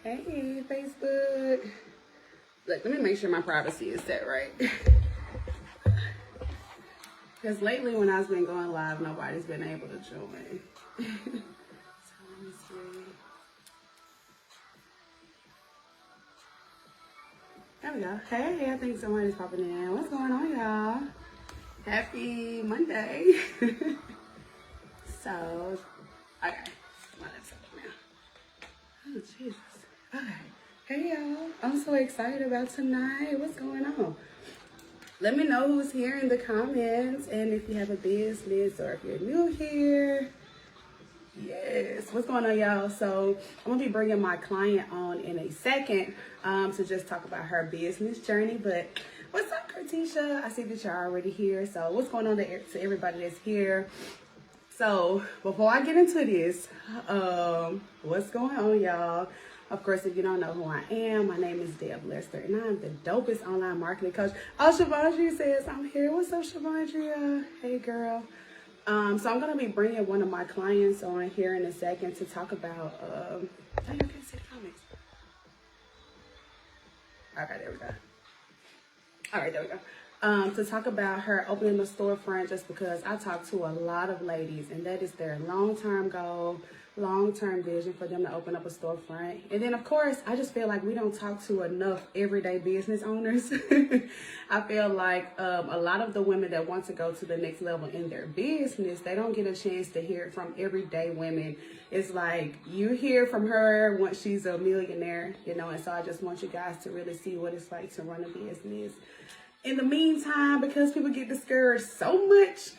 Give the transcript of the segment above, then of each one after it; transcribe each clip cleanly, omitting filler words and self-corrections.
Hey, Facebook. Look, let me make sure my privacy is set right. Because lately when I've been going live, nobody's been able to join. So let me see. There we go. Hey, I think somebody's popping in. What's going on, y'all? Happy Monday. So, okay. My laptop now. Oh, Jesus. Okay. Hey, y'all. I'm so excited about tonight. What's going on? Let me know who's here in the comments and if you have a business or if you're new here. Yes, what's going on, y'all? So I'm gonna be bringing my client on in a second to just talk about her business journey. But what's up, Kartisha? I see that you're already here. So what's going on to everybody that's here? So before I get into this, what's going on, y'all? Of course, if you don't know who I am, my name is Deb Lester, and I'm the dopest online marketing coach. Oh, Shavandria says I'm here. What's up, Shavandria? Hey, girl. So I'm going to be bringing one of my clients on here in a second to talk about, I can't see the comments. Okay, there we go. All right, there we go. To talk about her opening the storefront, just because I talk to a lot of ladies and that is their long-term goal, long-term vision for them to open up a storefront. And then of course, I just feel like we don't talk to enough everyday business owners. I feel like a lot of the women that want to go to the next level in their business, they don't get a chance to hear it from everyday women. It's like you hear from her once she's a millionaire, you know, and so I just want you guys to really see what it's like to run a business. In the meantime, because people get discouraged so much.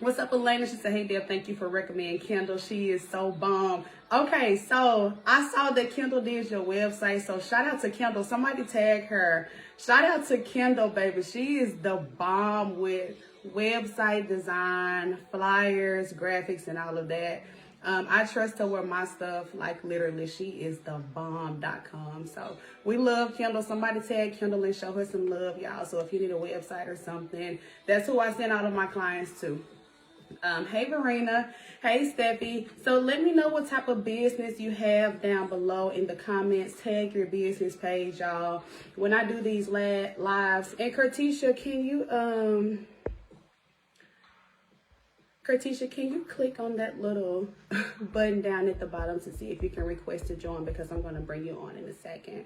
What's up, Elena? She said, hey, Deb, thank you for recommending Kendall. She is so bomb. Okay, so I saw that Kendall did your website. So shout out to Kendall. Somebody tag her. Shout out to Kendall, baby. She is the bomb with website design, flyers, graphics, and all of that. I trust her with my stuff. Like literally, she is the bomb.com. So we love Kendall. Somebody tag Kendall and show her some love, y'all. So if you need a website or something, that's who I send all of my clients to. Hey Verena, hey Steffi. So let me know what type of business you have down below in the comments. Tag your business page, y'all. When I do these lives, and Kartisha, can you click on that little button down at the bottom to see if you can request to join, because I'm going to bring you on in a second.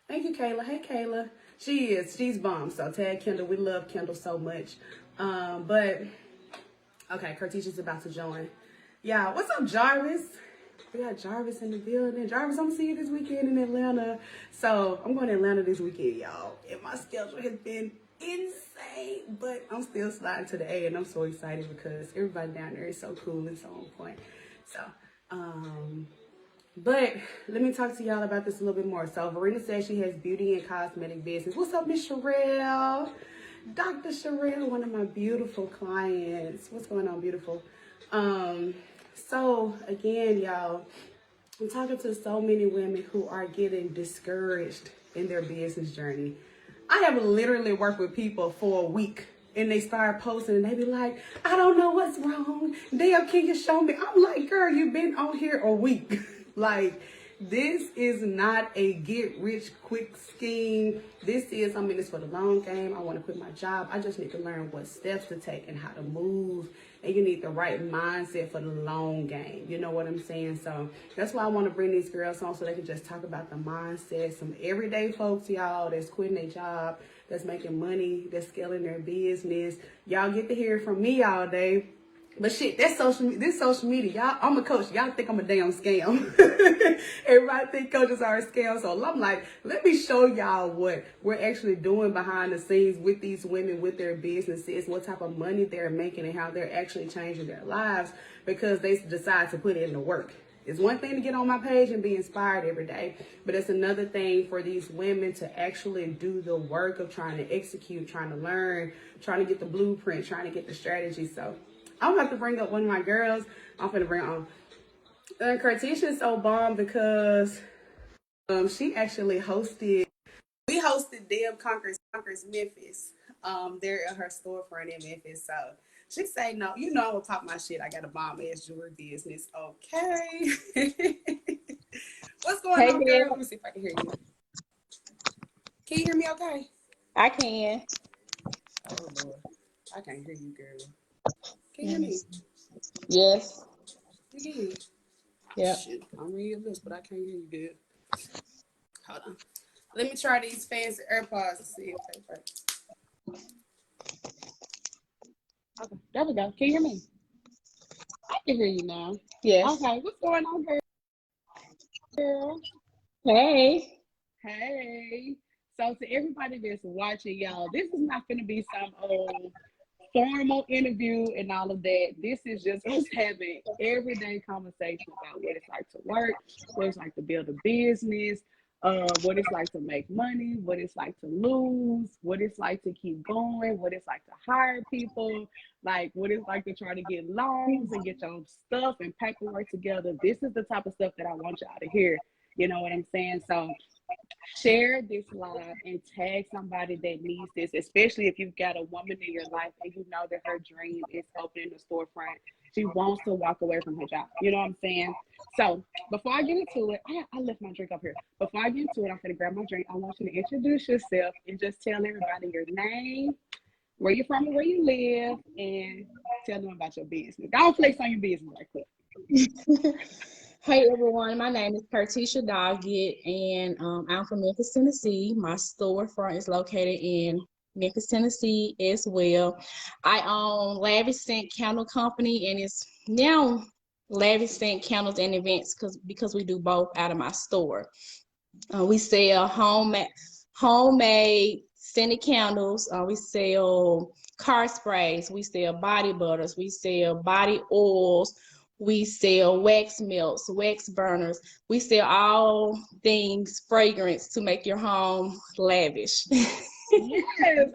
Thank you, Kayla. Hey, Kayla. She's bomb. So tag Kendall. We love Kendall so much. Okay, Kartisha's about to join. Yeah, what's up, Jarvis? We got Jarvis in the building. Jarvis, I'm gonna see you this weekend in Atlanta. So I'm going to Atlanta this weekend, y'all. And my schedule has been insane, but I'm still sliding to the A, and I'm so excited because everybody down there is so cool and so on point. So, but let me talk to y'all about this a little bit more. So Verena says she has beauty and cosmetic business. What's up, Miss Sherelle? Dr. Sherelle, one of my beautiful clients. What's going on, beautiful? So again, y'all, I'm talking to so many women who are getting discouraged in their business journey. I have literally worked with people for a week and they start posting and they be like, I don't know what's wrong. Dale, can you show me? I'm like, girl, you've been on here a week. Like, this is not a get rich quick scheme. This is, I'm in this for the long game. I want to quit my job. I just need to learn what steps to take and how to move. And you need the right mindset for the long game. You know what I'm saying? So that's why I want to bring these girls on so they can just talk about the mindset. Some everyday folks, y'all, that's quitting their job, that's making money, that's scaling their business. Y'all get to hear from me all day. But shit, this social media, y'all, I'm a coach. Y'all think I'm a damn scam. Everybody think coaches are a scam. So I'm like, let me show y'all what we're actually doing behind the scenes with these women, with their businesses, what type of money they're making and how they're actually changing their lives because they decide to put in the work. It's one thing to get on my page and be inspired every day, but it's another thing for these women to actually do the work of trying to execute, trying to learn, trying to get the blueprint, trying to get the strategy. So I'm about to bring up one of my girls. I'm finna bring on. And Kartisha is so bomb because she actually we hosted Deb Conquers Memphis. There at her storefront in Memphis. So she say, no, you know I'm gonna pop my shit. I got a bomb ass jewelry business. Okay. going Hey, on, girl? girl. Let me see if I can hear you. Can you hear me okay? I can. Oh, Lord. I can't hear you, girl. Can you hear me? Yes. You can. Yep. Shoot. I'm reading your lips, but I can't hear you good. Hold on. Let me try these fancy AirPods and see if they work. Okay, there we go. Can you hear me? I can hear you now. Yes. Okay, what's going on, girl? Hey. Hey. So to everybody that's watching, y'all, this is not going to be some old formal interview and all of that. This is just us having everyday conversation about what it's like to work, what it's like to build a business, what it's like to make money, what it's like to lose, what it's like to keep going, what it's like to hire people, like what it's like to try to get loans and get your stuff and paperwork together. This is the type of stuff that I want y'all to hear. You know what I'm saying? So share this live and tag somebody that needs this, especially if you've got a woman in your life and you know that her dream is opening a storefront. She wants to walk away from her job. You know what I'm saying? So before I get into it, I left my drink up here. Before I get into it, I'm going to grab my drink. I want you to introduce yourself and just tell everybody your name, where you're from and where you live, and tell them about your business. Don't flex on your business right quick. Hey, everyone. My name is Curtisha Doggett, and I'm from Memphis, Tennessee. My storefront is located in Memphis, Tennessee as well. I own Lavish Scent Candle Company, and it's now Lavish Scent Candles and Events because we do both out of my store. We sell homemade scented candles. We sell car sprays. We sell body butters. We sell body oils. We sell wax melts, wax burners. We sell all things fragrance to make your home lavish. Yes,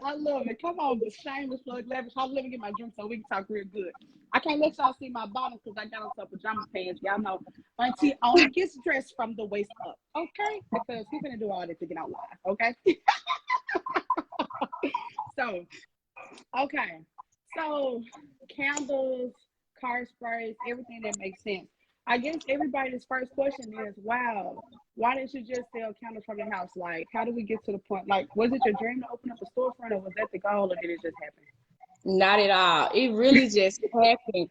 I love it. Come on, the shameless plug, lavish. Let me get my drink so we can talk real good. I can't let y'all see my bottom because I got on some pajama pants. Y'all know Auntie only gets dressed from the waist up, okay? Because he's gonna do all that to get out live, okay? So, okay. So, candles, car sprays, everything that makes sense. I guess everybody's first question is, wow, why didn't you just sell candles from your house? Like, how did we get to the point? Like, was it your dream to open up a storefront or was that the goal or did it just happen? Not at all. It really just happened.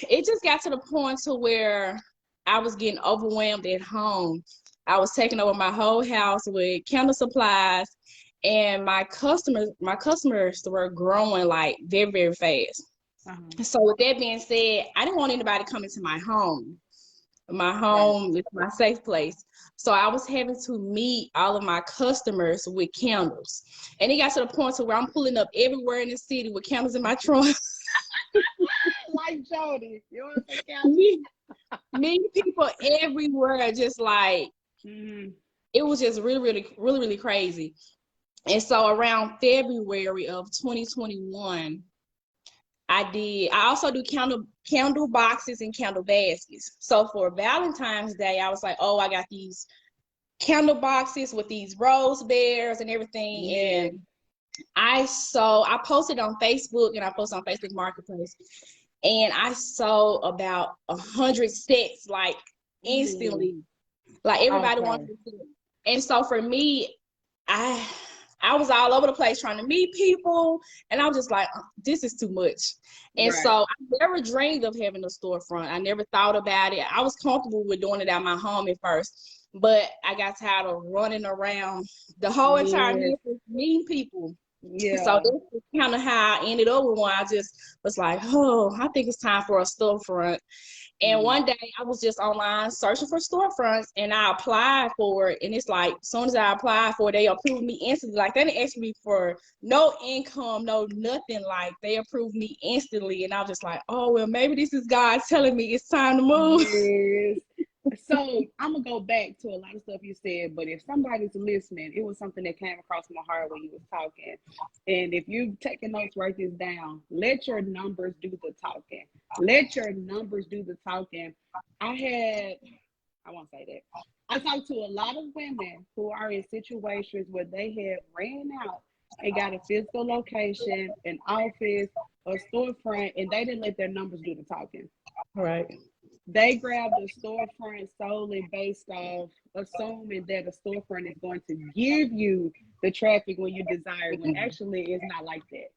It just got to the point to where I was getting overwhelmed at home. I was taking over my whole house with candle supplies, and my customers were growing like very, very fast. Uh-huh. So with that being said, I didn't want anybody coming to my home. My Right. home is my safe place. So I was having to meet all of my customers with candles. And it got to the point to where I'm pulling up everywhere in the city with candles in my trunk. Like Jody. You want to say candles? Me- Meeting people everywhere, just like Mm-hmm. it was just really, really, really, really crazy. And so around February of 2021, I also do candle boxes and candle baskets. So for Valentine's Day, I was like, oh, I got these candle boxes with these rose bears and everything. Yeah. And I posted on Facebook and I posted on Facebook Marketplace. And I sold about 100 sets like Mm. instantly. Like everybody Okay. wanted to see it. And so for me, I I was all over the place trying to meet people, and I was just like, this is too much. And Right. so I never dreamed of having a storefront. I never thought about it. I was comfortable with doing it at my home at first, but I got tired of running around the whole entire Yes. Memphis meeting people. So Yeah. this is kind of how I ended up with one. I just was like, oh, I think it's time for a storefront. And Mm. one day I was just online searching for storefronts and I applied for it. And it's like, as soon as I applied for it, they approved me instantly. Like they didn't ask me for no income, no nothing. Like they approved me instantly. And I was just like, oh, well, maybe this is God telling me it's time to move. Yes. So I'm gonna go back to a lot of stuff you said, but if somebody's listening, it was something that came across my heart when you was talking. And if you've taken notes, write this down. Let your numbers do the talking. Let your numbers do the talking. I won't say that. I talked to a lot of women who are in situations where they have ran out and got a physical location, an office, a storefront, and they didn't let their numbers do the talking. Right. They grabbed a storefront solely based off assuming that a storefront is going to give you the traffic when you desire, when actually it's not like that.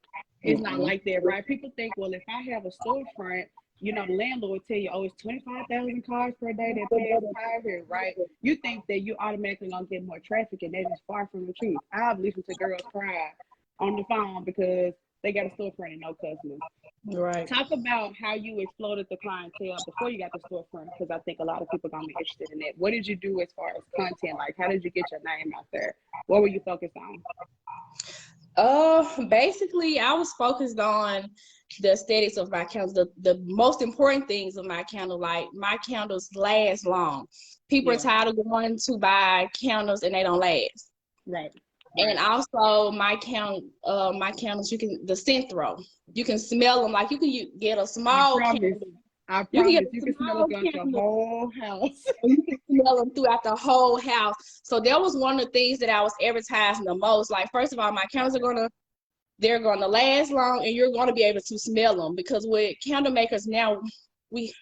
It's not Mm-mm. like that, right? People think, well, if I have a storefront, the landlord will tell you, oh, it's 25,000 cars per day that pass by here, right? You think that you automatically gonna get more traffic, and that is far from the truth. I've listened to girls cry on the phone because they got a storefront and no customers. Right. Talk about how you exploded the clientele before you got the storefront, because I think a lot of people are gonna be interested in that. What did you do as far as content? Like, how did you get your name out there? What were you focused on? Basically, I was focused on the aesthetics of my candles, the most important things of my candle. Like my candles last long. People are Yeah, tired of going to buy candles and they don't last. right, And right. also my candles, the scent throw. You can smell them. Like get a I small promise. candle. I You can get promise. a You can smell it small throughout the candle whole house. and you can smell them throughout the whole house. So that was one of the things that I was advertising the most. Like, first of all, my candles they're gonna last long, and you're gonna be able to smell them, because with candle makers now,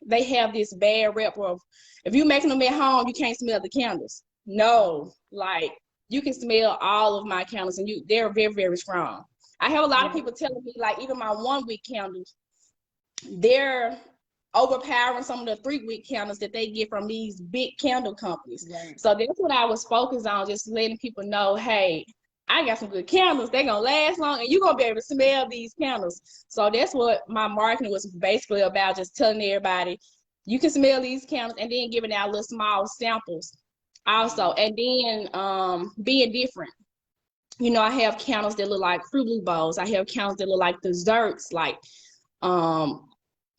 they have this bad rep of, if you're making them at home, you can't smell the candles. No, like you can smell all of my candles, and they're very, very strong. I have a lot of Yeah, people telling me, like, even my 1 week candles, they're overpowering some of the 3 week candles that they get from these big candle companies. right. So that's what I was focused on, just letting people know, hey, I got some good candles. They're gonna last long, and you're gonna be able to smell these candles. So that's what my marketing was basically about, just telling everybody you can smell these candles, and then giving out little small samples also. Wow. And then being different. I have candles that look like Fruit Loop bowls. I have candles that look like desserts, like um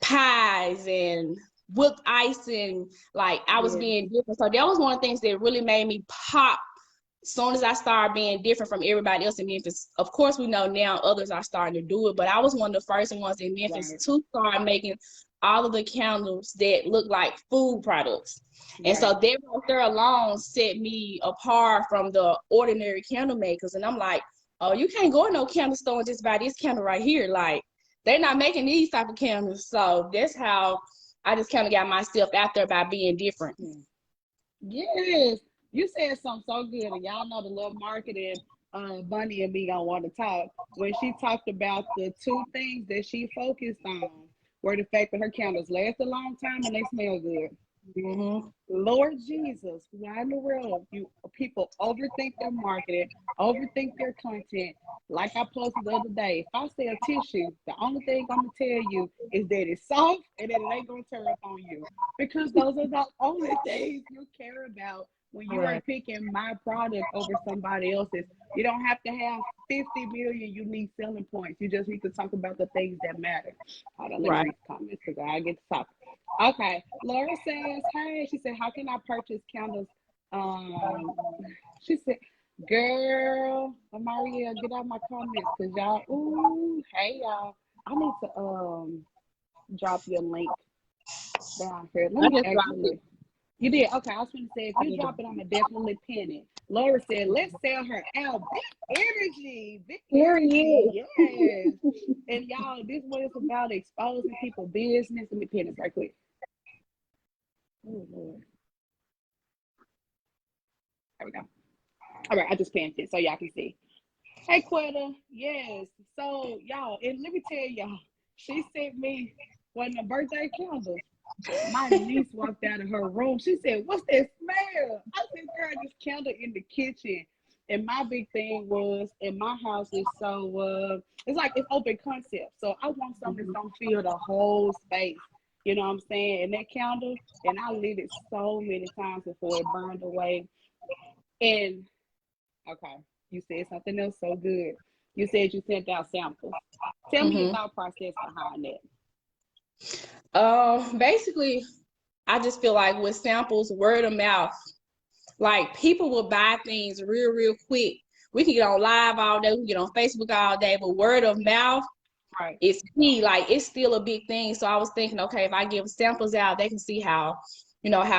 pies and whipped icing. Like, I was Yeah. being different. So that was one of the things that really made me pop as soon as I started being different from everybody else in Memphis. Of course, we know now others are starting to do it, but I was one of the first ones in Memphis Right. to start making all of the candles that look like food products. And so Right. that right there alone set me apart from the ordinary candle makers. And I'm like, oh, you can't go in no candle store and just buy this candle right here. Like, they're not making these type of candles. So that's how I just kind of got myself out there by being different. Yeah. Yes. You said something so good, and y'all know the little marketing Bunny and me gonna want to talk. When she talked about the two things that she focused on were the fact that her candles last a long time and they smell good. Mm-hmm. Lord Jesus, why in the world you people overthink their marketing, overthink their content? Like I posted the other day, if I sell tissue, the only thing I'm gonna tell you is that it's soft and that it ain't gonna tear up on you, because those are the only things you care about when you are Right. picking my product over somebody else's. You don't have to have 50 million unique selling points. You just need to talk about the things that matter. Hold on, let me Right. read the comments because I get to talk. Okay. Laura says, hey, she said, how can I purchase candles? Um, she said, girl, Maria, get out my comments because y'all, ooh, hey y'all. I need to drop your link down here. Let I me just dropped it. actually. You did? Okay, I was going to say, if you drop it, I'm going to definitely pin it. Laura said, let's sell her out. Big energy. Big energy. Period. Yes. And y'all, this is what it's about, exposing people business. Let me pin this right quick. Oh, Lord. There we go. All right, I just pinned it so y'all can see. Hey, Quetta. Yes. So, y'all, and let me tell y'all, she sent me one of the birthday candles. My niece walked out of her room. She said, what's that smell? I said, girl, this candle in the kitchen. And my big thing was, in my house is so, it's like it's open concept. So I want something that's going to fill the whole space. You know what I'm saying? And that candle, and I lit it so many times before it burned away. And, okay, you said something else so good. You said you sent out samples. Tell me your Mm-hmm. thought process behind that. Basically, I just feel like with samples, word of mouth, like people will buy things real, real quick. We can get on live all day, we can get on Facebook all day, but word of mouth Right. is key. Like, it's still a big thing. So I was thinking, okay, if I give samples out, they can see how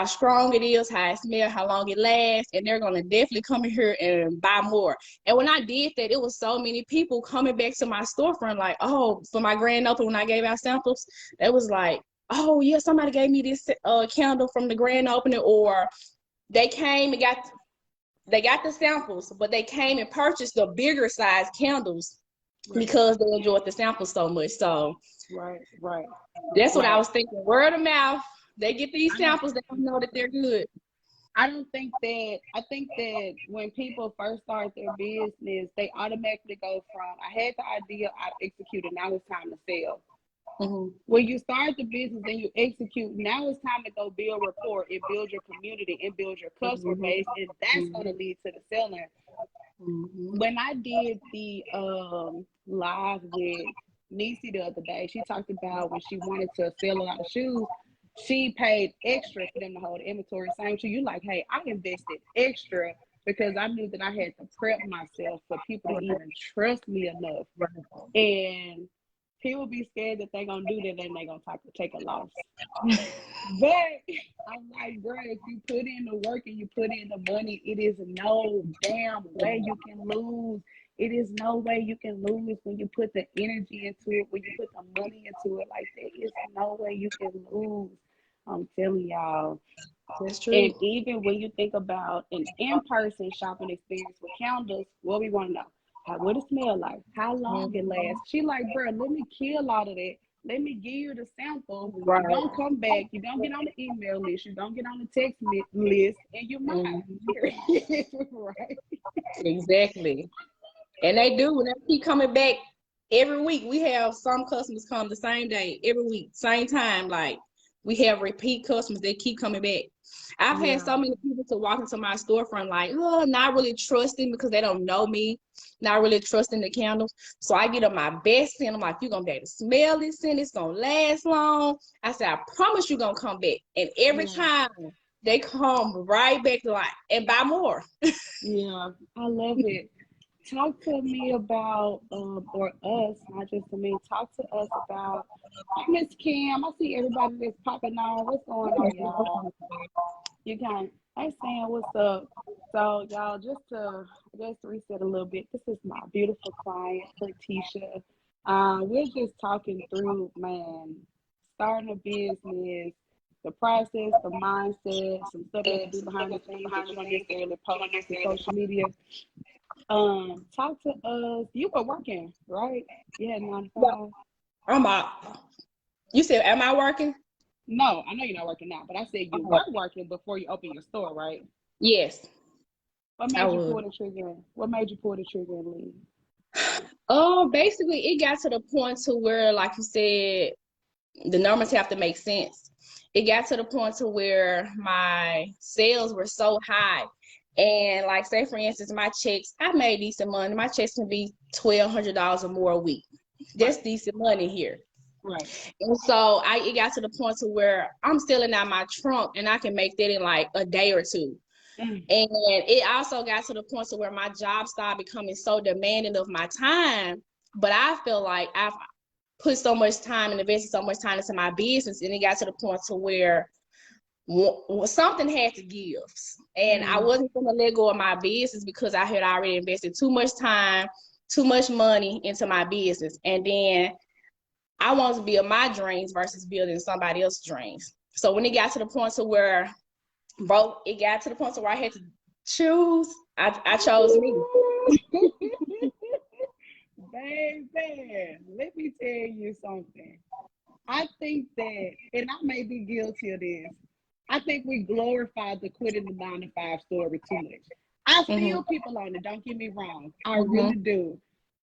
strong it is, how it smells, how long it lasts, and they're gonna definitely come in here and buy more. And when I did that, it was so many people coming back to my storefront, like, oh, for my grand opening when I gave out samples, it was like, oh yeah, somebody gave me this candle from the grand opening, or they came and got the samples, but they came and purchased the bigger size candles because they enjoyed the samples so much. So Right. that's what I was thinking. Word of mouth. They get these samples, they don't know that they're good. I think that when people first start their business, they automatically go from I had the idea, I executed, now it's time to sell. Mm-hmm. When you start the business and you execute, now it's time to go build rapport and build your community and build your customer base, and that's going to lead to the selling. When I did the live with Niecy the other day, she talked about when she wanted to sell a lot of shoes, she paid extra for them to hold the inventory. Same to you, like, hey, I invested extra because I knew that I had to prep myself for people to even trust me enough. And people be scared that they're gonna do that and they're gonna take a loss. But I'm like, bro, if you put in the work and you put in the money, it is no damn way you can lose. It is no way you can lose when you put the energy into it, when you put the money into it. Like, there is no way you can lose. I'm telling y'all. That's true. And even when you think about an in-person shopping experience with candles, what we want to know, what it smell like, how long it lasts. She like, bro, let me kill all of that. Let me give you the sample. Right. You're going to come back. You're going to get on the email list. You're going to get on the text list, and you're mine. Right? Exactly. And they do. When they keep coming back every week. We have some customers come the same day, every week, same time. Like, we have repeat customers. They keep coming back. I've had so many people to walk into my storefront like, oh, not really trusting because they don't know me, not really trusting the candles. So I get them my best scent. I'm like, you're going to be able to smell this scent. It's going to last long. I said, I promise you're going to come back. And every time they come right back to like, and buy more. Yeah, I love it. Talk to me about, or us, not just to me, talk to us about Miss Kim. I see everybody that's popping on. What's going on, y'all? You kind of saying what's up. So, y'all, just to reset a little bit, this is my beautiful client, Letitia. We're just talking through, man, starting a business, the process, the mindset, some stuff that you do behind the scenes that you don't necessarily post to social media. Talk to us. You were working, right? You had 9 to 5. I'm out. You said, am I working? No, I know you're not working now, but I said you were working before you opened your store, right? Yes. What made you pull the trigger? What made you pull the trigger and leave? Basically, it got to the point to where, like you said, the numbers have to make sense. It got to the point to where my sales were so high. And like, say for instance, my checks, I made decent money. My checks can be $1,200 or more a week. That's decent money here. Right. And so it got to the point to where I'm selling out my trunk and I can make that in like a day or two. And it also got to the point to where my job started becoming so demanding of my time. But I feel like I've put so much time and invested so much time into my business, and it got to the point to where something had to give. And I wasn't going to let go of my business because I had already invested too much time, too much money into my business. And then I wanted to build my dreams versus building somebody else's dreams. So when it got to the point to where it got to the point to where I had to choose, I chose me. Baby, let me tell you something. I think that, and I may be guilty of this, I think we glorified the quitting the 9 to 5 story too much. I feel people on it, don't get me wrong. I really do.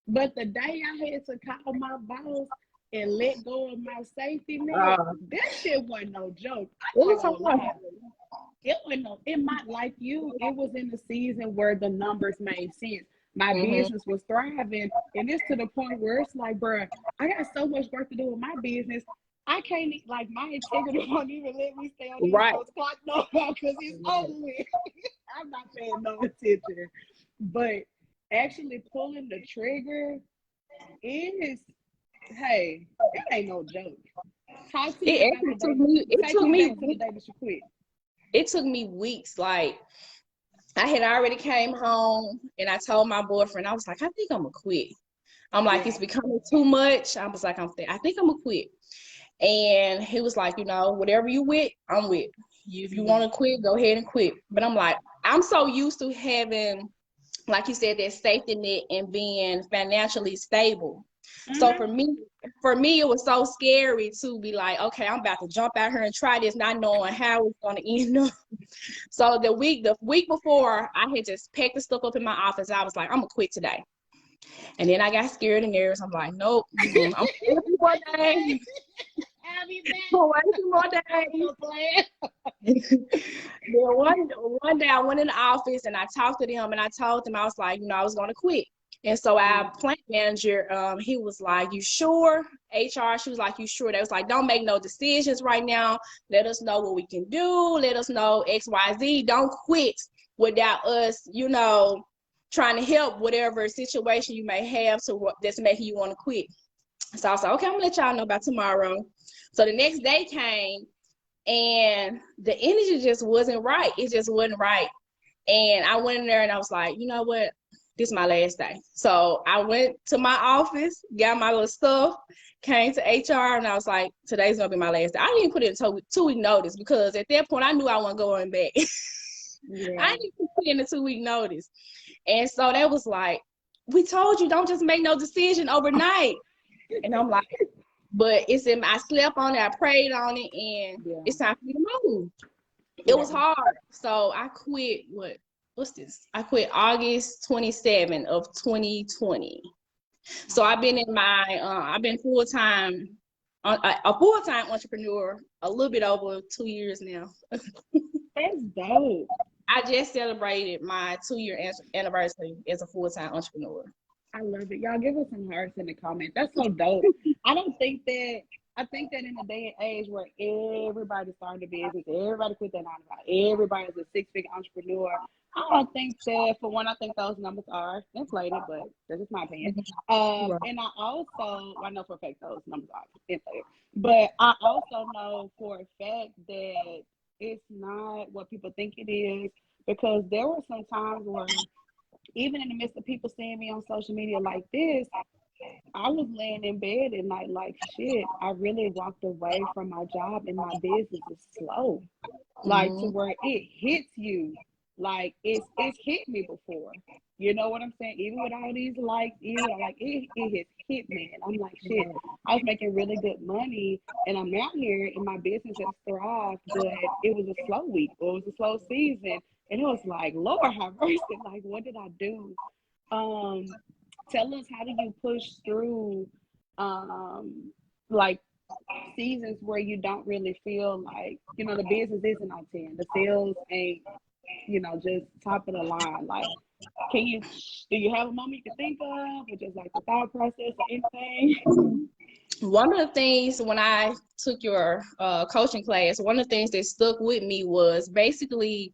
But the day I had to call my boss and let go of my safety net, that shit wasn't no joke. It was in the season where the numbers made sense. My business was thriving, and it's to the point where it's like, bro, I got so much work to do with my business. I can't, like, my integrity won't even let me stay on the East Coast clock no more because it's over with. I'm not paying no attention. But actually pulling the trigger is, hey, it ain't no joke. Talk to me about the day that you quit. It took me weeks. Like, I had already came home and I told my boyfriend, I was like, I think I'm gonna quit. I'm like, it's becoming too much. I was like, I think I'm gonna quit. And he was like, whatever you with, I'm with. If you want to quit, go ahead and quit. But I'm like, I'm so used to having, like you said, that safety net and being financially stable. So for me, it was so scary to be like, okay, I'm about to jump out here and try this, not knowing how it's going to end up. So the week before, I had just packed the stuff up in my office. I was like, I'm gonna quit today. And then I got scared and nervous. I'm like, nope, I'm waiting for one day. I'll be back. Waiting for one day. Then one day I went in the office and I talked to them and I told them, I was like, I was gonna quit. And so our plant manager, he was like, you sure? HR, she was like, you sure? They was like, don't make no decisions right now. Let us know what we can do. Let us know X, Y, Z. Don't quit without us, trying to help whatever situation you may have that's making you want to quit. So I was like, okay, I'm gonna let y'all know about tomorrow. So the next day came and the energy just wasn't right. It just wasn't right. And I went in there and I was like, you know what? This is my last day. So I went to my office, got my little stuff, came to HR, and I was like, today's gonna be my last day. I didn't put in a 2-week notice because at that point I knew I wasn't going back. Yeah. I didn't put in a 2-week notice. And so that was like, we told you don't just make no decision overnight. And I'm like, but I slept on it, I prayed on it, and it's time for me to move. It was hard. So I quit, what's this? I quit August 27 of 2020. So I've been I've been full-time, a full-time entrepreneur a little bit over 2 years now. That's dope. I just celebrated my 2-year anniversary as a full-time entrepreneur. I love it. Y'all give us some hearts in the comments. That's so dope. I think that in a day and age where everybody started a business, everybody quit that 9-to-5, everybody is a 6-figure entrepreneur. I don't think that, for one, I think those numbers are inflated, but that's just my opinion. And I also, I know for a fact those numbers are inflated, but I also know for a fact that it's not what people think it is, because there were some times where, even in the midst of people seeing me on social media like this, I was laying in bed at night like, shit, I really walked away from my job and my business is slow. Like, to where it hits you. Like, it's hit me before. You know what I'm saying? Even with all these likes, it has hit me. And I'm like, shit, I was making really good money and I'm out here and my business has thrived, but it was a slow week. It was a slow season. And it was like, Lord have mercy, like, what did I do? Tell us, how do you push through, like, seasons where you don't really feel like, the business isn't on 10, the sales ain't, just top of the line. Like, do you have a moment you can think of, or just like the thought process or anything? One of the things when I took your coaching class, one of the things that stuck with me was basically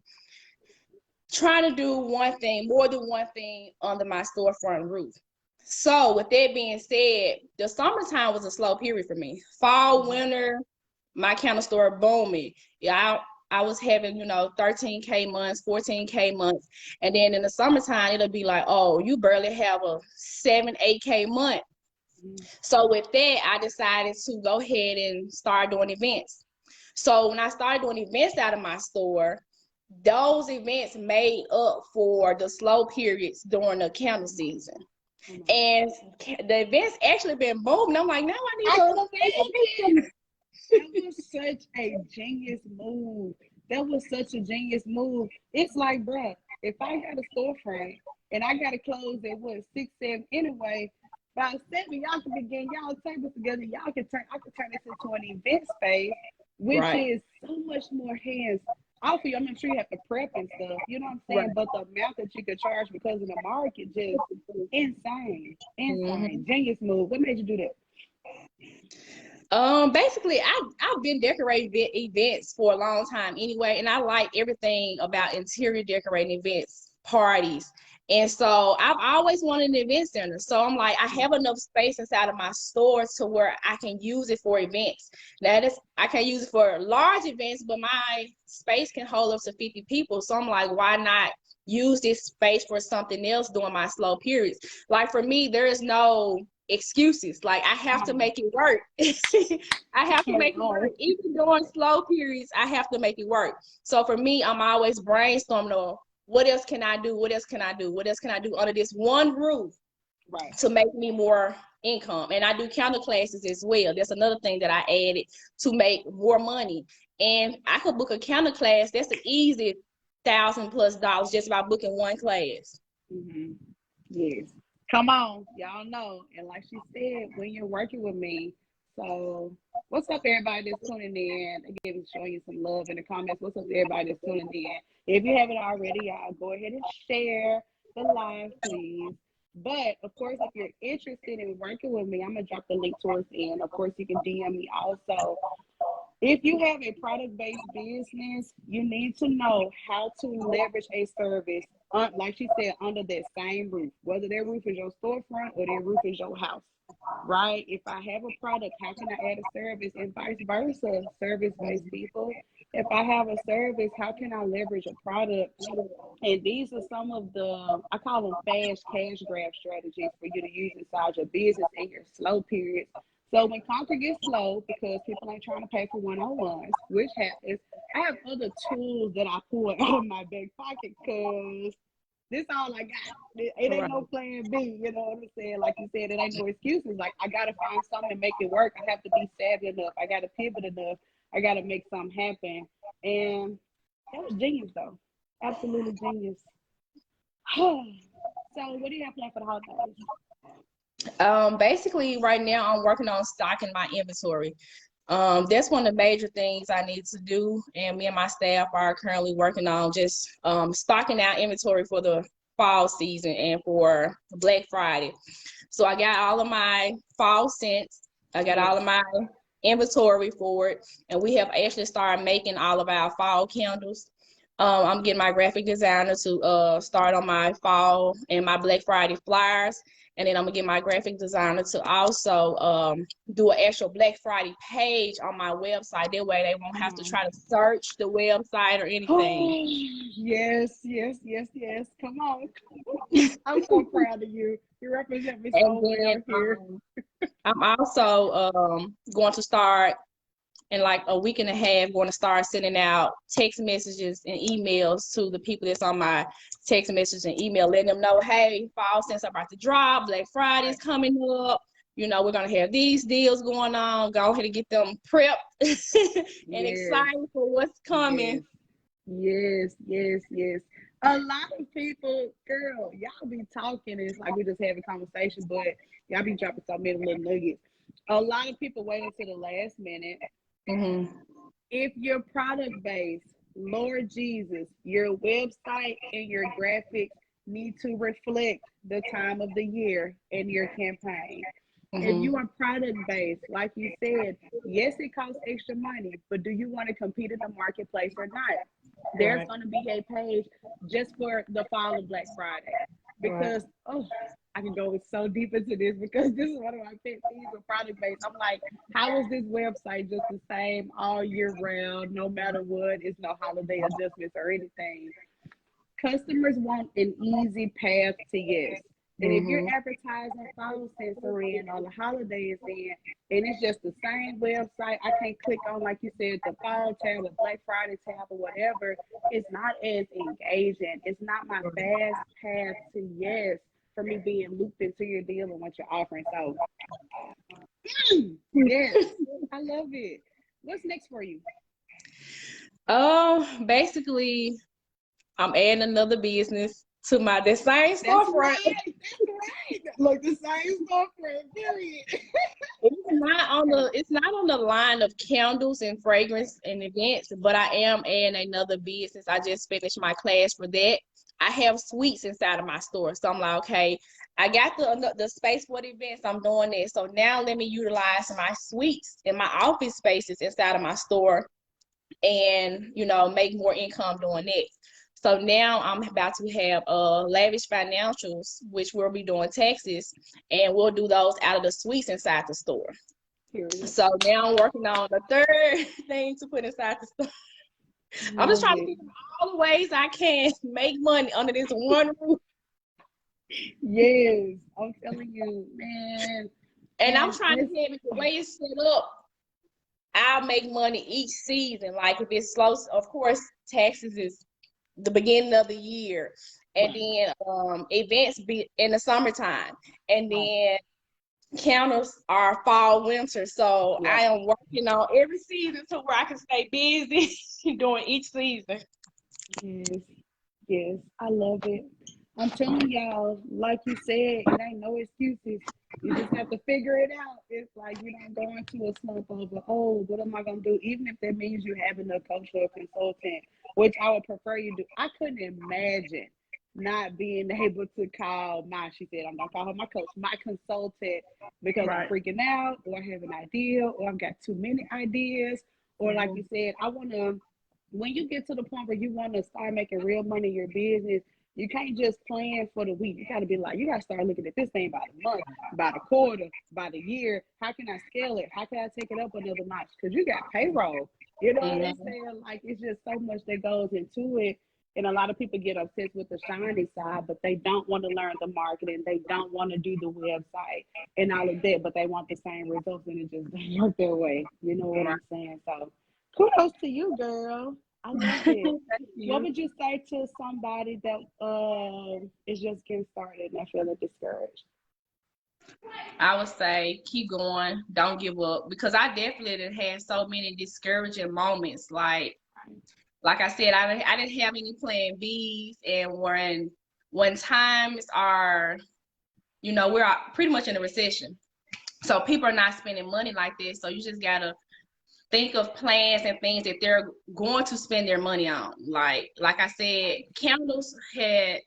trying to do more than one thing under my storefront roof. So with that being said, the summertime was a slow period for me. Fall, winter, my counter store booming. Yeah, I was having, 13K months, 14K months. And then in the summertime, it'll be like, oh, you barely have a 7, 8K month. So with that, I decided to go ahead and start doing events. So when I started doing events out of my store, those events made up for the slow periods during the candle season. And the events actually been booming. I'm like, now I need to. That was such a genius move. It's like, bruh, if I got a storefront and I got to close at 6, 7 anyway, by 7 y'all can begin y'all tables together. I can turn this into an event space, which is so much more hands. Also, I'm sure you have to prep and stuff, you know what I'm saying? But the amount that you could charge because of the market, just insane. Genius move. What made you do that? Basically, I've been decorating events for a long time anyway, and I like everything about interior decorating events, parties. And so I've always wanted an event center. So I'm like, I have enough space inside of my store to where I can use it for events. I can use it for large events, but my space can hold up to 50 people. So I'm like, why not use this space for something else during my slow periods? Like, for me, there is no excuses. Like I have to make it work. I have to make it work. Even during slow periods, I have to make it work. So for me, I'm always brainstorming on what else can I do? What else can I do? What else can I do under this one roof to make me more income? And I do counter classes as well. That's another thing that I added to make more money. And I could book a counter class. That's an easy $1,000+ just by booking one class. Mm-hmm. Yes. Come on, y'all know. And like she said, when you're working with me, so what's up, everybody that's tuning in? Again, showing you some love in the comments. What's up, everybody that's tuning in? If you haven't already, y'all go ahead and share the live, please. But of course, if you're interested in working with me, I'm gonna drop the link towards the end. Of course, you can DM me also. If you have a product-based business, you need to know how to leverage a service, like she said, under that same roof, whether that roof is your storefront or that roof is your house, right? If I have a product, how can I add a service, and vice versa, service-based people? If I have a service, how can I leverage a product? And these are some of the, I call them fast cash grab strategies for you to use inside your business in your slow periods. So when Conquer gets slow, because people ain't trying to pay for one-on-ones, which happens, I have other tools that I pull out of my back pocket because this all I got. It ain't no plan B, you know what I'm saying? Like you said, it ain't no excuses. Like, I got to find something to make it work. I have to be savvy enough. I got to pivot enough. I got to make something happen. And that was genius, though. Absolutely genius. So what do you have planned for the holidays? Basically right now I'm working on stocking my inventory. That's one of the major things I need to do, and me and my staff are currently working on just stocking our inventory for the fall season and for Black Friday. So I got all of my fall scents, I got all of my inventory for it, and we have actually started making all of our fall candles. I'm getting my graphic designer to start on my fall and my Black Friday flyers. And then I'm gonna get my graphic designer to also do an actual Black Friday page on my website. That way they won't have to try to search the website or anything. Yes. Come on. I'm so proud of you. You represent me so well here. I'm also going to start in like a week and a half, going to start sending out text messages and emails to the people that's on my text message and email, letting them know, hey, fall scents are about to drop, Black Friday's coming up. You know, we're going to have these deals going on. Go ahead and get them prepped and excited for what's coming. Yes. A lot of people, girl, y'all be talking. It's like we just having a conversation, but y'all be dropping so many little nuggets. A lot of people wait until the last minute. Mm-hmm. If your product base, Lord Jesus, your website and your graphics need to reflect the time of the year in your campaign. Mm-hmm. If you are product based, like you said, yes, it costs extra money, but do you want to compete in the marketplace or not? There's going to be a page just for the fall of Black Friday, because I can go so deep into this because this is one of my pet peeves with product based. I'm like, how is this website just the same all year round, no matter what? It's no holiday adjustments or anything. Customers want an easy path to yes. And if you're advertising fall sensory or the holidays in, and it's just the same website, I can't click on, like you said, the fall tab or Black Friday tab or whatever, it's not as engaging. It's not my fast path to yes for me being looped into your deal and what you're offering. So, yes, I love it. What's next for you? Basically, I'm adding another business to the same storefront. That's right. Look, the same storefront, period. It's not on the line of candles and fragrance and events, but I am adding another business. I just finished my class for that. I have suites inside of my store. So I'm like, okay, I got the space for the events. I'm doing this. So now let me utilize my suites and my office spaces inside of my store and, you know, make more income doing that. So now I'm about to have Lavish Financials, which we'll be doing taxes, and we'll do those out of the suites inside the store. So now I'm working on the third thing to put inside the store. I'm just trying to figure out all the ways I can make money under this one roof. Yes, I'm telling you, man. And I'm And trying to have it the way it's set up. I'll make money each season. Like if it's slow, of course, taxes is the beginning of the year, and then events be in the summertime, and then counters are fall, winter. So yeah. I am working on every season to where I can stay busy during each season. Yes, yes, I love it. I'm telling y'all, like you said, it ain't no excuses. You just have to figure it out. It's like you don't go into a slump of, oh, what am I gonna do? Even if that means you having a coach or a consultant, which I would prefer you do. I couldn't imagine not being able to call she said, I'm gonna call her my coach, my consultant, because I'm freaking out, or I have an idea, or I've got too many ideas, or like you said, I wanna. When you get to the point where you want to start making real money in your business, you can't just plan for the week. You got to be like, you got to start looking at this thing by the month, by the quarter, by the year. How can I scale it? How can I take it up another notch? Because you got payroll. You know what I'm saying? Like, it's just so much that goes into it. And a lot of people get obsessed with the shiny side, but they don't want to learn the marketing. They don't want to do the website and all of that, but they want the same results, and it just doesn't work their way. You know what I'm saying? So kudos to you, girl. I love it. What would you say to somebody that is just getting started and they're feeling discouraged? I would say keep going, don't give up, because I definitely have had so many discouraging moments. Like I said, I didn't have any plan Bs, and when times are, we're pretty much in a recession, so people are not spending money like this. So you just gotta think of plans and things that they're going to spend their money on. Like I said, candles had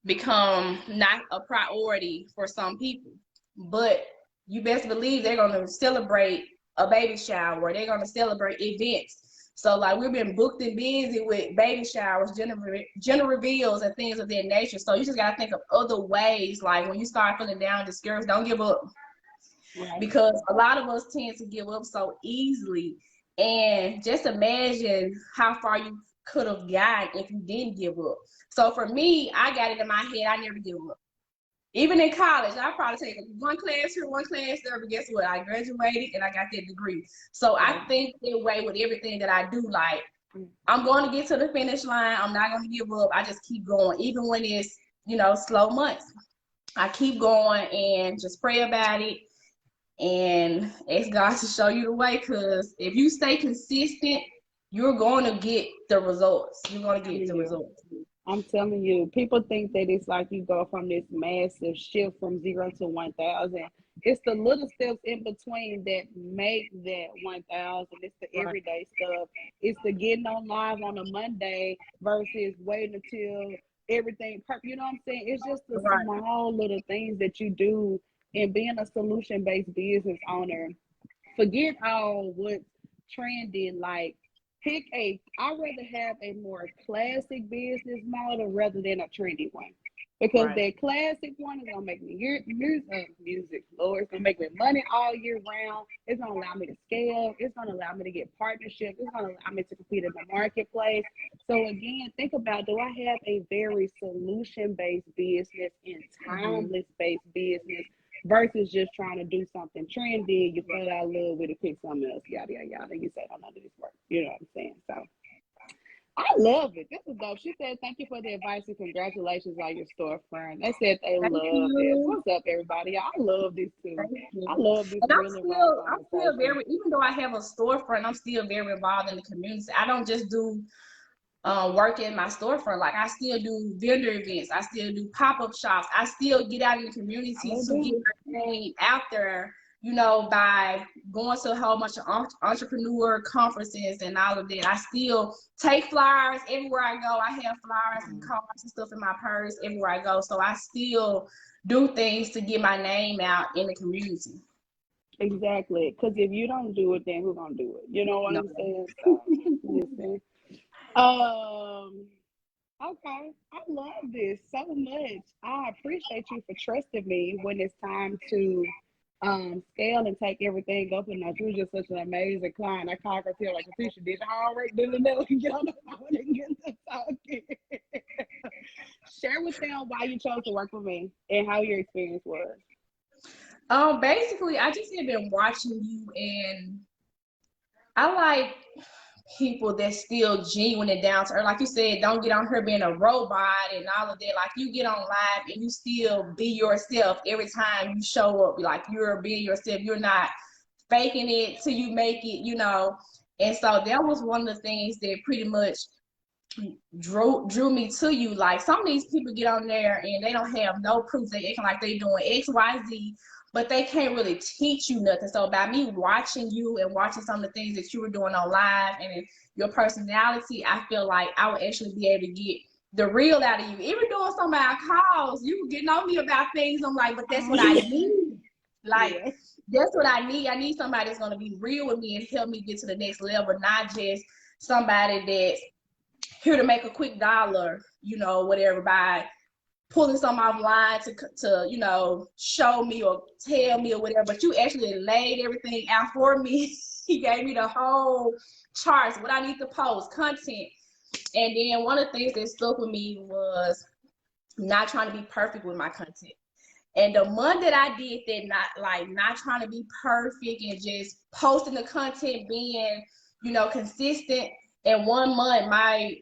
become not a priority for some people, but you best believe they're going to celebrate a baby shower. They're going to celebrate events. So like we've been booked and busy with baby showers, gender reveals, and things of that nature. So you just got to think of other ways. Like when you start feeling down, discouraged, don't give up. Right. Because a lot of us tend to give up so easily. And just imagine how far you could have gotten if you didn't give up. So for me, I got it in my head, I never give up. Even in college, I probably take one class here, one class there, but guess what? I graduated and I got that degree. So I think that way with everything that I do. Like, I'm going to get to the finish line. I'm not going to give up. I just keep going. Even when it's, slow months, I keep going and just pray about it and ask God to show you the way, because if you stay consistent, you're going to get the results. You're going to get the results. I'm telling you, people think that it's like you go from this massive shift from 0 to 1,000. It's the little steps in between that make that 1,000. It's the everyday stuff. It's the getting on live on a Monday versus waiting until everything perfect. You know what I'm saying? It's just the small little things that you do. And being a solution-based business owner, forget all what's trending. Like, I'd rather have a more classic business model rather than a trendy one. Because that classic one is gonna make me music, Lord. It's gonna make me money all year round. It's gonna allow me to scale. It's gonna allow me to get partnerships. It's gonna allow me to compete in the marketplace. So again, think about, do I have a very solution-based business and timeless-based business versus just trying to do something trendy? You fell out of love with it, pick something else, yada, yada, yada. You say, oh, none of this work. You know what I'm saying? So I love it. This is dope. She said, thank you for the advice and congratulations on your storefront. They said they love this. What's up, everybody? I love this too. I love this. And I'm still very, even though I have a storefront, I'm still very involved in the community. I don't just do work in my storefront. Like, I still do vendor events. I still do pop-up shops. I still get out in the community to get my name out there, by going to a whole bunch of entrepreneur conferences and all of that. I still take flyers everywhere I go. I have flyers and cards and stuff in my purse everywhere I go. So I still do things to get my name out in the community. Exactly. Because if you don't do it, then who's going to do it? You know what I'm saying? So, listen. Okay. I love this so much. I appreciate you for trusting me when it's time to scale and take everything up. And you're just such an amazing client. I called her till like Katisha did. I already didn't know. Get on the phone and get to talking. Share with them why you chose to work with me and how your experience was. Basically, I just have been watching you, and I like people that's still genuine and down to earth. Like you said, don't get on here being a robot and all of that. Like you get on live and you still be yourself every time you show up. Like you're being yourself. You're not faking it till you make it, you know. And so that was one of the things that pretty much drew me to you. Like some of these people get on there and they don't have no proof. They acting like they doing XYZ, but they can't really teach you nothing. So by me watching you and watching some of the things that you were doing on live and your personality, I feel like I would actually be able to get the real out of you. Even doing some of our calls, you were getting on me about things. I'm like, but that's what I need. Like, Yeah. that's what I need. I need somebody that's going to be real with me and help me get to the next level, not just somebody that's here to make a quick dollar, you know, whatever, by pulling something offline to you know, show me or tell me or whatever. But you actually laid everything out for me. He gave me the whole charts, what I need to post, content. And then one of the things that stuck with me was not trying to be perfect with my content. And the month that I did that, not trying to be perfect and just posting the content, being, you know, consistent. In 1 month, my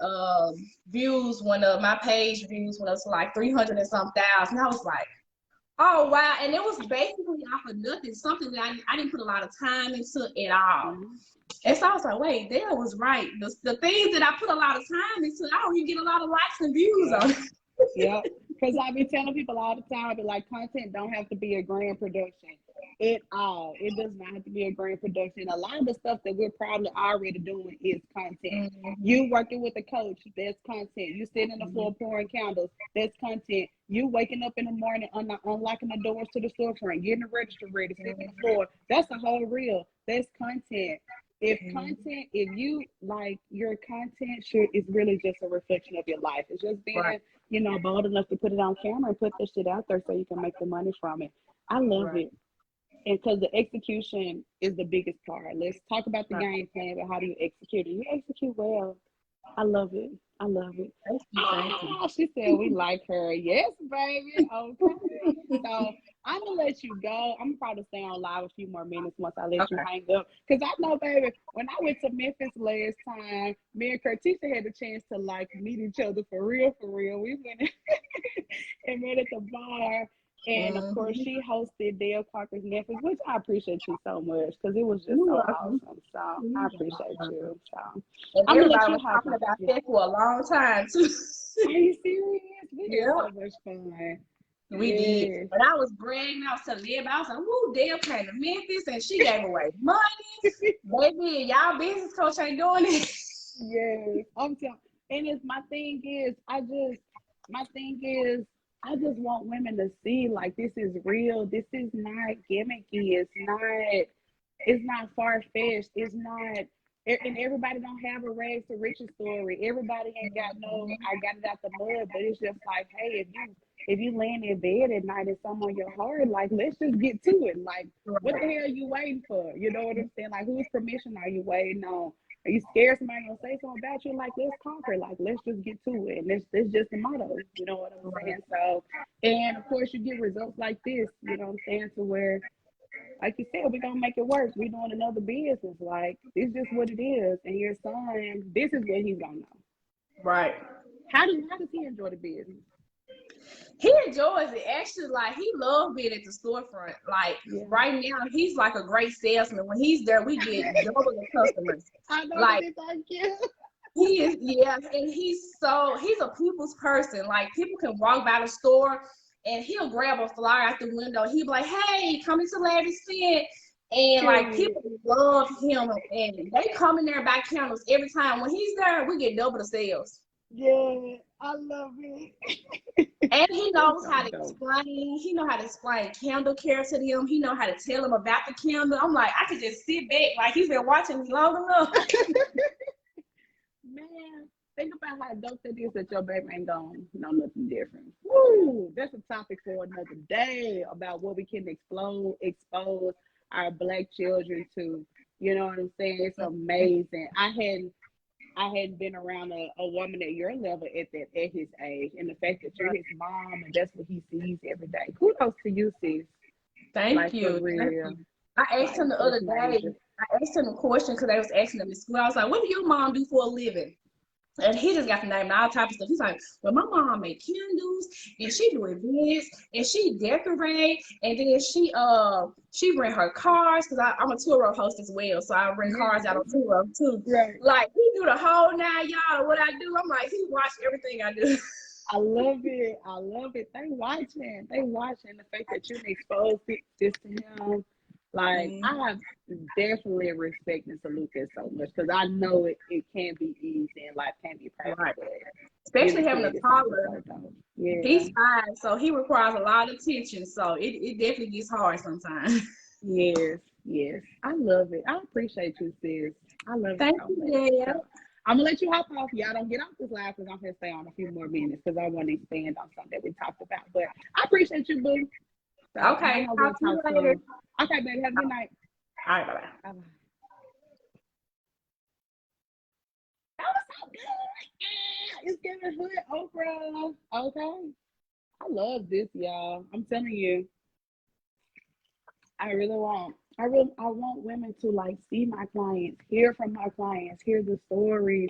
views went up, my page views went up to like 300 and some thousand. I was like, oh wow. And it was basically off of nothing, something that I didn't put a lot of time into at all. Mhm. And so I was like, wait, Dale was right. The things that I put a lot of time into, I don't even get a lot of likes and views on. Yep. Because I be telling people all the time, I be like, content don't have to be a grand production at all. It does not have to be a grand production. A lot of the stuff that we're probably already doing is content. You working with a coach, that's content. You sitting on the floor pouring candles, that's content. You waking up in the morning, unlocking the doors to the storefront, getting the register ready, sitting on the floor. That's a whole reel. That's content. If you like, your content is really just a reflection of your life. It's just being, Right. you know, bold enough to put it on camera and put this shit out there so you can make the money from it. I love Right. it. And because the execution is the biggest part. Let's talk about the game plan, but how do you execute it? You execute well. I love it. I love it. Thank you. Thank you. Ah, she said we like her. Yes, baby. Okay. So I'm gonna let you go. I'm gonna probably stay on live a few more minutes once I let you Okay. hang up. Cause I know, baby, when I went to Memphis last time, me and Curtisha had the chance to like meet each other for real, for real. We went and met at the bar. And of course, Mhm. she hosted Dale Parker's Memphis, which I appreciate you so much because it was just You're so welcome. awesome. So I appreciate you. So And I'm gonna let everybody you was hop talking on. about Yeah. that for a long time too. Are you serious? We had Yeah, so much fun. we did. Yes. But I was bragging, I was telling everybody, I was like, woo, Dale came to Memphis and she gave away money. Baby, y'all business coach ain't doing it. Yes. I'm telling. And it's my thing is, I just want women to see like this is real. This is not gimmicky. It's not far fetched. It's not. And everybody don't have a rags to riches story. Everybody ain't got no, I got it out the mud, but it's just like, hey, if you laying in bed at night and something on your heart, like let's just get to it. Like, what the hell are you waiting for? You know what I'm saying? Like, whose permission are you waiting on? Are you scared somebody gonna say something about you? Like, let's conquer. Like, let's just get to it. And that's just the motto. You know what I'm saying? So, and of course, you get results like this. You know what I'm saying? To where, like you said, we're gonna make it work. We're doing another business. Like, it's just what it is. And your son, this is what he's gonna know. Right. How does he enjoy the business? He enjoys it. Actually, like he loves being at the storefront. Like Yeah. right now, he's like a great salesman. When he's there, we get double the customers. I know Like that. Thank you. he is, yeah, and he's a people's person. Like people can walk by the store and he'll grab a flyer out the window. He'll be like, "Hey, come into Larry Cent." And like Period. people love him, and they come in there and buy candles every time. When he's there, we get double the sales. Yeah, I love it. And he knows So how to dope. explain. He know how to explain candle care to them. He know how to tell them about the candle. I'm like, I could just sit back, like he's been watching me long enough. Man, think about how dope that is that your baby ain't gonna know nothing different. Woo! That's a topic for another day about what we can expose our Black children to. You know what I'm saying? It's amazing. I hadn't been around a woman at your level at his age, and the fact that you're his mom and that's what he sees every day. Kudos to you, sis. Thank Like for you. Thank real. you. I asked Like him the it's other day, major. I asked him a question because they was asking him in school. I was like, what do your mom do for a living? And he just got the name and all type of stuff. He's like, well, my mom make candles and she do events and she decorate and then she rent her cars because I'm a tour road host as well. So I rent cars out on Yeah. tour road too. Right. Like he do the whole nine y'all. What I do, I'm like, he watch everything I do. I love it. I love it. They watching. They watching the fact that you exposed this to him. Like Mm, I definitely respect and salute this so much because I know it can be easy and life can be right. perfect, but Especially getting having a creative stuff is toddler. so dope. Yeah. He's 5, so he requires a lot of attention. So it definitely gets hard sometimes. Yes. Yes. I love it. I appreciate you, sis. I love it Thank so you, much. Dad. So I'm gonna let you hop off. Y'all don't get off this live because I'm gonna stay on a few more minutes because I want to expand on something that we talked about. But I appreciate you, boo. So, and I Okay, know we'll talk to you talk later. soon. Okay, baby. Have a good night. All right, bye bye. Bye bye. That was so good. It's giving hood Oprah. Okay. I love this, y'all. I'm telling you, I really want. I want women to like see my clients, hear from my clients, hear the stories.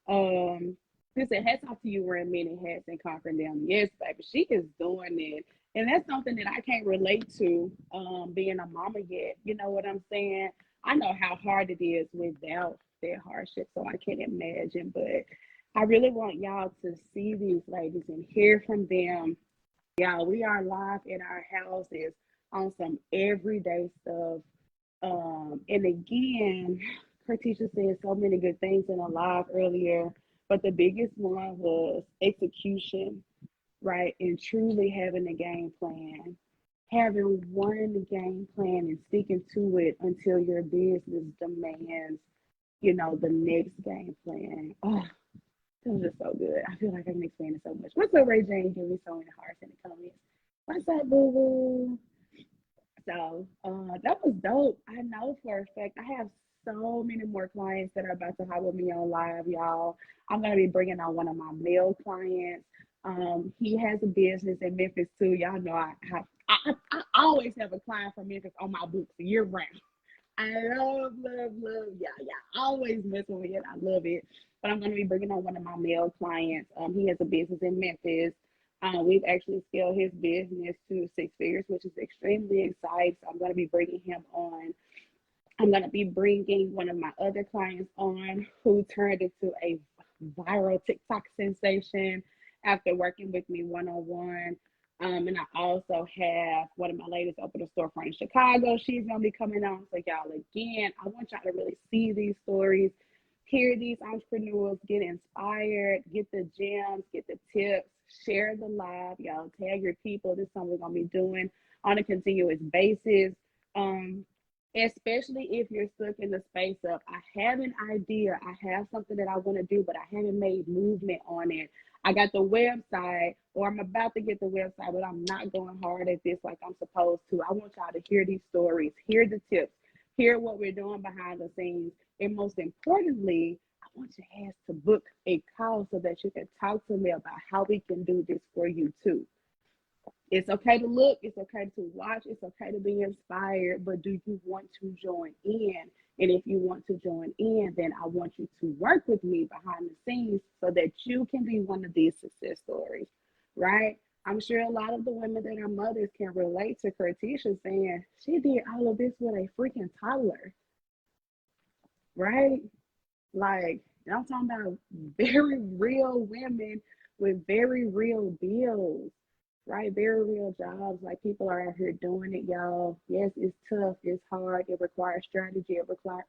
Um, listen, hats off to you wearing many hats and conquering them. Yes, baby, she is doing it, and that's something that I can't relate to. Being a mama yet, you know what I'm saying? I know how hard it is without their hardship, so I can't imagine. But I really want y'all to see these ladies and hear from them. Y'all, we are live in our houses on some everyday stuff. And again, Cartesia said so many good things in a live earlier, but the biggest one was execution, right? And truly having a game plan, having one game plan and sticking to it until your business demands, the next game plan. Oh, it was just so good. I feel like I can explain it so much. What's up, Ray Jane? Give me so many hearts in the comments. What's up, boo boo? So that was dope. I know for a fact I have so many more clients that are about to hop with me on live, y'all. I'm gonna be bringing on one of my male clients. He has a business in Memphis too. Y'all know I always have a client from Memphis on my books year round. I love, yeah, yeah. Always mess with me, and I love it. But I'm gonna be bringing on one of my male clients. He has a business in Memphis. We've actually scaled his business to 6 figures, which is extremely exciting. So I'm gonna be bringing him on. I'm gonna be bringing one of my other clients on who turned into a viral TikTok sensation after working with me one on one. And I also have one of my ladies open a storefront in Chicago. She's gonna be coming on. So y'all, again, I want y'all to really see these stories, hear these entrepreneurs, get inspired, get the gems, get the tips, share the live, y'all. Tag your people. This is something we're gonna be doing on a continuous basis. Um, Especially if you're stuck in the space of I have an idea, I have something that I want to do, but I haven't made movement on it. I got the website, or I'm about to get the website, but I'm not going hard at this like I'm supposed to. I want y'all to hear these stories, hear the tips, hear what we're doing behind the scenes, and most importantly, I want your ass to book a call so that you can talk to me about how we can do this for you too. It's okay to look, it's okay to watch, it's okay to be inspired, but do you want to join in? And if you want to join in, then I want you to work with me behind the scenes so that you can be one of these success stories, right? I'm sure a lot of the women that are mothers can relate to Cartesia saying she did all of this with a freaking toddler, right? Like, I'm talking about very real women with very real bills, right? Very real jobs. Like, people are out here doing it, y'all. Yes, it's tough, it's hard, it requires strategy, it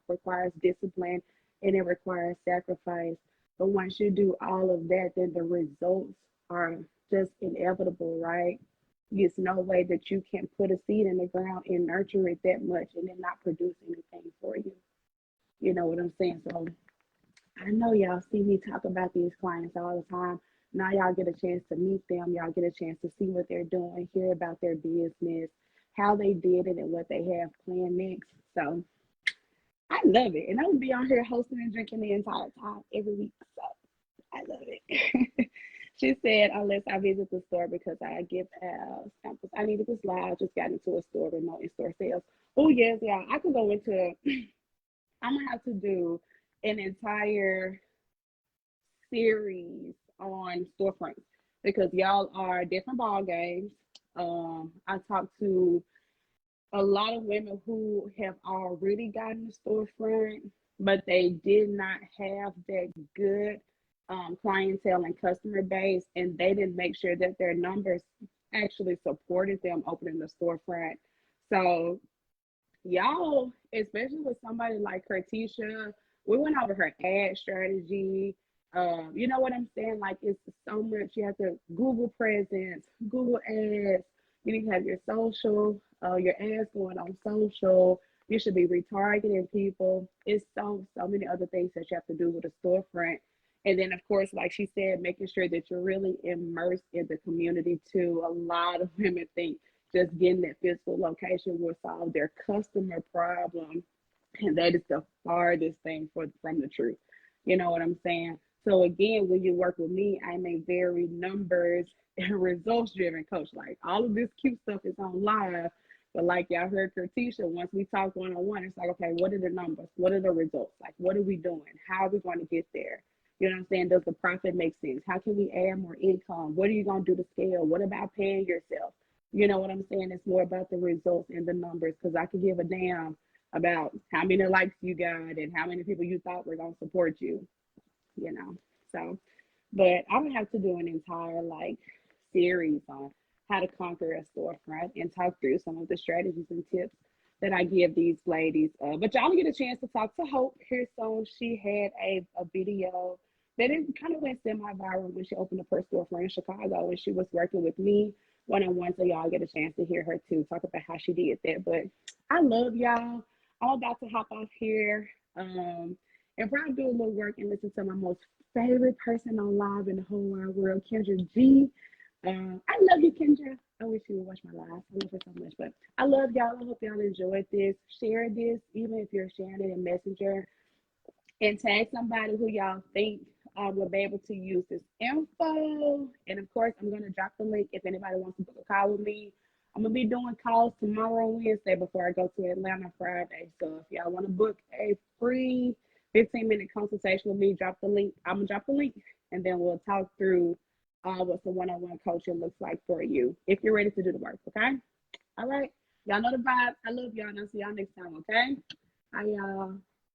requires discipline, and it requires sacrifice. But once you do all of that, then the results are just inevitable, right? There's no way that you can put a seed in the ground and nurture it that much and then not produce anything for you. You know what I'm saying? So I know y'all see me talk about these clients all the time. Now y'all get a chance to meet them. Y'all get a chance to see what they're doing, hear about their business, how they did it, and what they have planned next. So I love it. And I will be on here hosting and drinking the entire time every week. So I love it. She said, unless I visit the store because I give out samples. I needed this live. Just got into a store with no in-store sales. Oh, yes, yeah. I could go into, I'm going to have to do an entire series on storefronts because y'all are different ball games. I talked to a lot of women who have already gotten a storefront, but they did not have that good clientele and customer base, and they didn't make sure that their numbers actually supported them opening the storefront. So y'all, especially with somebody like Kertisha, we went over her ad strategy. You know what I'm saying? Like it's so much. You have to Google presence, Google ads. You need to have your social, your ads going on social. You should be retargeting people. It's so many other things that you have to do with a storefront. And then of course, like she said, making sure that you're really immersed in the community too. A lot of women think just getting that physical location will solve their customer problem. And that is the farthest thing from the truth. You know what I'm saying? So again, when you work with me, I'm a very numbers and results driven coach. Like all of this cute stuff is on live. But like y'all heard Kertisha, once we talk one-on-one, it's like, okay, what are the numbers? What are the results? Like, what are we doing? How are we going to get there? You know what I'm saying? Does the profit make sense? How can we add more income? What are you going to do to scale? What about paying yourself? You know what I'm saying? It's more about the results and the numbers because I could give a damn about how many likes you got and how many people you thought were going to support you, you know. So, but I would have to do an entire like series on how to conquer a storefront and talk through some of the strategies and tips that I give these ladies. But y'all get a chance to talk to Hope here soon. She had a video that it kind of went semi-viral when she opened up her storefront in Chicago and she was working with me one-on-one. So y'all get a chance to hear her too, talk about how she did that. But I love y'all. I'm about to hop off here and probably do a little work and listen to my most favorite person on live in the whole wide world, Kendra G. I love you, Kendra. I wish you would watch my live. I love her so much. But I love y'all. I hope y'all enjoyed this. Share this, even if you're sharing it in Messenger, and tag somebody who y'all think will be able to use this info. And of course, I'm going to drop the link if anybody wants to book a call with me. I'm going to be doing calls tomorrow and Wednesday before I go to Atlanta Friday. So if y'all want to book a free 15-minute consultation with me, drop the link. I'm going to drop the link, and then we'll talk through what the one-on-one coaching looks like for you if you're ready to do the work, okay? All right. Y'all know the vibes. I love y'all, and I'll see y'all next time, okay? Bye, y'all.